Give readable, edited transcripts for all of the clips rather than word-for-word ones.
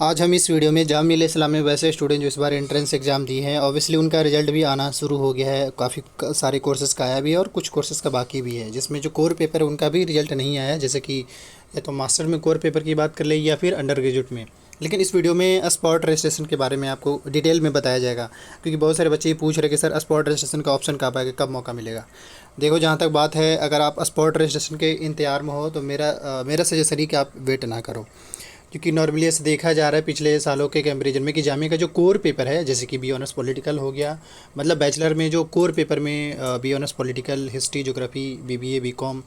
आज हम इस वीडियो में जामिया मिल्लिया इस्लामिया में वैसे स्टूडेंट जो इस बार एंट्रेंस एग्ज़ाम दिए हैं, ऑब्वियसली उनका रिजल्ट भी आना शुरू हो गया है। काफ़ी सारे कोर्सेज़ का आया भी है और कुछ कोर्सेज़ का बाकी भी है, जिसमें जो कोर पेपर है उनका भी रिजल्ट नहीं आया है। जैसे कि या तो मास्टर में कोर पेपर की बात कर ले या फिर अंडर ग्रेजुएट में। लेकिन इस वीडियो में स्पॉट रजिस्ट्रेशन के बारे में आपको डिटेल में बताया जाएगा, क्योंकि बहुत सारे बच्चे ये पूछ रहे कि सर स्पॉट रजिस्ट्रेशन का ऑप्शन कब आएगा, कब मौका मिलेगा। देखो, जहाँ तक बात है, अगर आप स्पॉट रजिस्ट्रेशन के इंतजार में हो तो मेरा सजेशन है कि आप वेट ना करो, क्योंकि नॉर्मली ऐसे देखा जा रहा है पिछले सालों के कंपैरिजन में कि जामिया का जो कोर पेपर है, जैसे कि बी ऑनर्स पॉलिटिकल हो गया, मतलब बैचलर में जो कोर पेपर में B honours political, history, geography, BBA, BCom,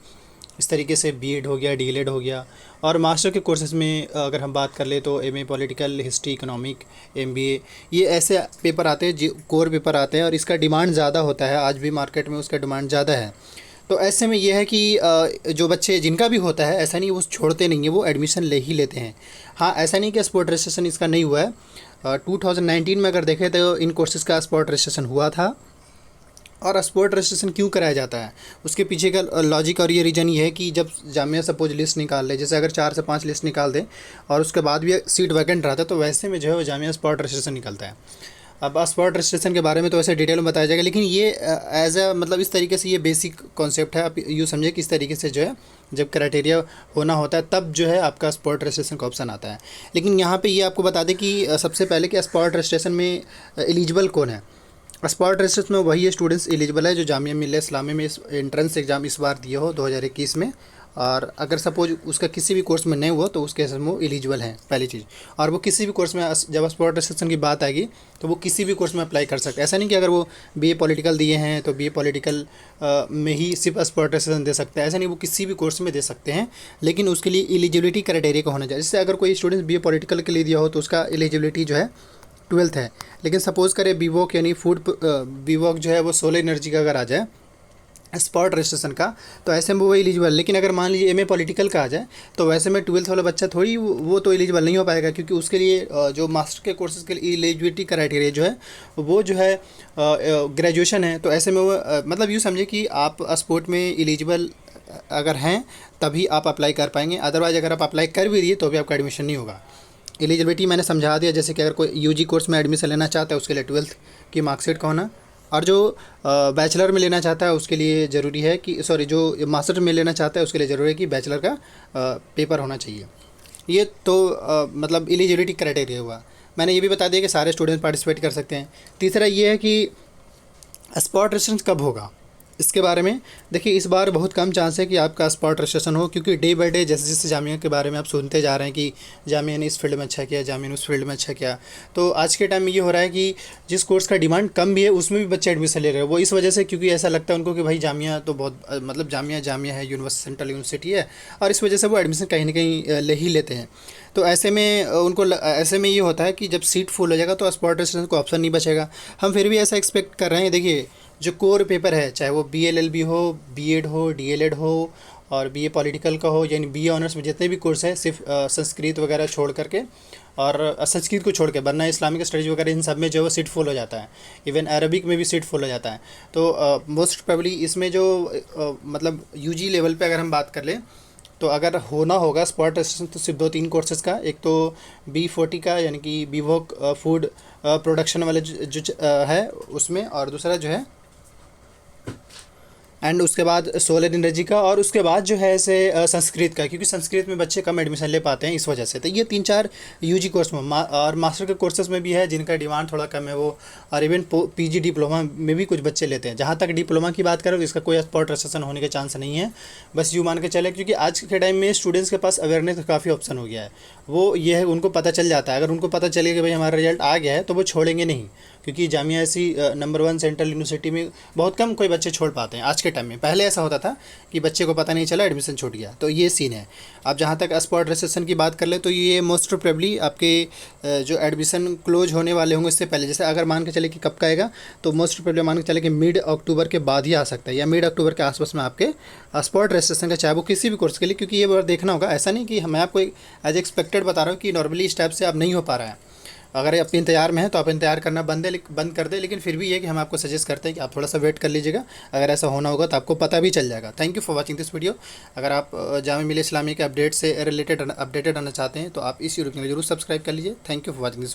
इस तरीके से बीएड हो गया, डीएलएड हो गया। और मास्टर के कोर्सेज में अगर हम बात कर ले तो MA political, history, economic, MBA, ये ऐसे पेपर आते हैं जो कोर पेपर आते हैं और इसका डिमांड ज़्यादा होता है। आज भी मार्केट में उसका डिमांड ज़्यादा है। तो ऐसे में ये है कि जो बच्चे जिनका भी होता है, ऐसा नहीं वो छोड़ते नहीं है, वो एडमिशन ले ही लेते हैं। हाँ, ऐसा नहीं कि स्पॉट रजिस्ट्रेशन इसका नहीं हुआ है। 2019 में अगर देखें तो इन कोर्सेज़ का स्पॉट रजिस्ट्रेशन हुआ था। और स्पॉट रजिस्ट्रेशन क्यों कराया जाता है, उसके पीछे का लॉजिक और ये रीज़न ये है कि जब जामिया सपोज लिस्ट निकाल ले, जैसे अगर 4 से 5 लिस्ट निकाल दे और उसके बाद भी सीट वैकेंट रहता है, तो वैसे में जो है वो जामिया स्पॉट रजिस्ट्रेशन निकलता है। अब स्पॉट रजिस्ट्रेशन के बारे में तो वैसे डिटेल में बताया जाएगा, लेकिन ये एज अ मतलब इस तरीके से ये बेसिक कॉन्सेप्ट है। आप यूँ समझे कि इस तरीके से जो है जब क्राइटेरिया होना होता है तब जो है आपका स्पॉट रजिस्ट्रेशन का ऑप्शन आता है। लेकिन यहाँ पे ये आपको बता दें कि सबसे पहले कि स्पॉट रजिस्ट्रेशन में एलिजिबल कौन है। स्पॉट रजिस्ट्रेशन में वही स्टूडेंट्स एलिजिबल है जो जामिया मिल्लिया इस्लामिया में इस एंट्रेंस एग्ज़ाम इस बार दिए हो 2021 में। और अगर सपोज उसका किसी भी कोर्स में नहीं हुआ तो उसके केस में वो एलिजिबल है, पहली चीज़। और वो किसी भी कोर्स में, जब स्पॉट रजिस्ट्रेशन की बात आएगी तो वो किसी भी कोर्स में अप्लाई कर सकते हैं। ऐसा नहीं कि अगर वो बीए पॉलिटिकल दिए हैं तो बीए पॉलिटिकल में ही सिर्फ स्पॉट रजिस्ट्रेशन दे सकते हैं, ऐसा नहीं, वो किसी भी कोर्स में दे सकते हैं। लेकिन उसके लिए एलिजिबिलिटी क्राइटेरिया का होना चाहिए। जैसे अगर कोई स्टूडेंट बीए पॉलिटिकल के लिए दिया हो तो उसका एलिजिबिलिटी जो है 12th है। लेकिन सपोज़ करें बीवॉक यानी फूड बीवॉक जो है वो सोलर एनर्जी का अगर आ जाए स्पॉट रजिस्ट्रेशन का, तो ऐसे में वो एलिजिबल। लेकिन अगर मान लीजिए एमए पॉलिटिकल का आ जाए तो वैसे में 12th वाला बच्चा थोड़ी वो तो एलिजिबल नहीं हो पाएगा, क्योंकि उसके लिए जो मास्टर के कोर्सेज के लिए एलिजिबिलिटी क्राइटेरिया जो है वो जो है ग्रेजुएशन है। तो ऐसे में वो मतलब यूँ समझे कि आप स्पोर्ट में एलिजिबल अगर हैं तभी आप अप्लाई कर पाएंगे। अदरवाइज़ अगर आप अप्लाई कर भी दिए तो भी आपका एडमिशन नहीं होगा। एलिजिबिलिटी मैंने समझा दिया। जैसे कि अगर कोई यूजी कोर्स में एडमिशन लेना चाहता है उसके लिए 12th की मार्कशीट का होना, और जो बैचलर में लेना चाहता है उसके लिए ज़रूरी है कि जो मास्टर में लेना चाहता है उसके लिए ज़रूरी है कि बैचलर का पेपर होना चाहिए। ये तो मतलब एलिजिबिलिटी क्राइटेरिया हुआ। मैंने ये भी बता दिया कि सारे स्टूडेंट पार्टिसिपेट कर सकते हैं। तीसरा ये है कि स्पॉट रजिस्ट्रेशन कब होगा, इसके बारे में देखिए, इस बार बहुत कम चांस है कि आपका स्पॉट रजिस्ट्रेशन हो, क्योंकि डे बाई डे जैसे जैसे जामिया के बारे में आप सुनते जा रहे हैं कि जामिया ने इस फील्ड में अच्छा किया, जामिया ने उस फील्ड में अच्छा किया। तो आज के टाइम में ये हो रहा है कि जिस कोर्स का डिमांड कम भी है उसमें भी बच्चे एडमिशन ले रहे हैं। वो इस वजह से, क्योंकि ऐसा लगता है उनको कि भाई जामिया तो बहुत मतलब जामिया है, यूनिवर्सिटी, सेंट्रल यूनिवर्सिटी है, और इस वजह से वो एडमिशन कहीं ना कहीं ले ही लेते हैं। तो ऐसे में उनको ऐसे में ये होता है कि जब सीट फुल हो जाएगा तो स्पॉट रजिस्ट्रेशन को ऑप्शन नहीं बचेगा। हम फिर भी ऐसा एक्सपेक्ट कर रहे हैं। देखिए, जो कोर पेपर है, चाहे वो बीएलएलबी हो, बीएड हो, डीएलएड हो और बीए पॉलिटिकल का हो, यानी बीए ऑनर्स में जितने भी कोर्स है, सिर्फ संस्कृत वगैरह छोड़ करके, और संस्कृत को छोड़ के, वरना इस्लामिक स्टडीज़ वगैरह इन सब में जो है सीट फुल हो जाता है। इवन अरबिक में भी सीट फुल हो जाता है। तो मोस्ट प्रोबेबली इसमें जो मतलब यूजी लेवल पे अगर हम बात कर लें तो अगर होना होगा स्पॉट रजिस्ट्रेशन तो सिर्फ 2-3 कोर्सेज़ का। एक तो B40 का यानी कि बीवॉक फूड प्रोडक्शन वाले जो है उसमें, और दूसरा जो है एंड उसके बाद सोलर एनर्जी का, और उसके बाद जो है ऐसे संस्कृत का, क्योंकि संस्कृत में बच्चे कम एडमिशन ले पाते हैं इस वजह से। तो ये 3-4 यूजी कोर्स में और मास्टर के कोर्सेज में भी है जिनका डिमांड थोड़ा कम है वो, और इवन पीजी डिप्लोमा में भी कुछ बच्चे लेते हैं। जहाँ तक डिप्लोमा की बात करें तो इसका कोई स्पॉट रजिस्ट्रेशन होने के चांस नहीं है। बस यूँ मान के चले, क्योंकि आज के टाइम में स्टूडेंट्स के पास अवेयरनेस काफ़ी ऑप्शन हो गया है। वो ये है, उनको पता चल जाता है। अगर उनको पता चले कि भाई हमारा रिजल्ट आ गया है तो वो छोड़ेंगे नहीं, क्योंकि जामिया ऐसी नंबर 1 सेंट्रल यूनिवर्सिटी में बहुत कम कोई बच्चे छोड़ पाते हैं आज के टाइम में। पहले ऐसा होता था कि बच्चे को पता नहीं चला, एडमिशन छूट गया। तो ये सीन है। अब जहाँ तक स्पॉट रजिस्ट्रेशन की बात कर ले तो ये मोस्ट प्रोबेबली आपके जो एडमिशन क्लोज होने वाले होंगे इससे पहले, जैसे अगर मान के चले कि कब का आएगा, तो मोस्ट प्रोबेबली मान के चले कि मिड अक्टूबर के बाद ही आ सकता है, या मिड अक्टूबर के आसपास में आपके स्पॉट रजिस्ट्रेशन का, चाहे वो किसी भी कोर्स के लिए। क्योंकि ये बार देखना होगा, ऐसा नहीं कि मैं आपको एज एक्सपेक्टेड बता रहा हूँ कि नॉर्मली इस टाइप से अब नहीं हो पा रहा है। अगर आप इंतजार में हैं तो आप इंतजार करना बंद कर दें, लेकिन फिर भी ये कि हम आपको सजेस्ट करते हैं कि आप थोड़ा सा वेट कर लीजिएगा। अगर ऐसा होना होगा तो आपको पता भी चल जाएगा। Thank you for watching this video. अगर आप जामिया मिलिया इस्लामिया के अपडेट से रिलेटेड अपडेटेड रहना चाहते हैं तो आप इस यूट्यूब चैनल जरूर सब्सक्राइब कर लीजिए। Thank you for watching this.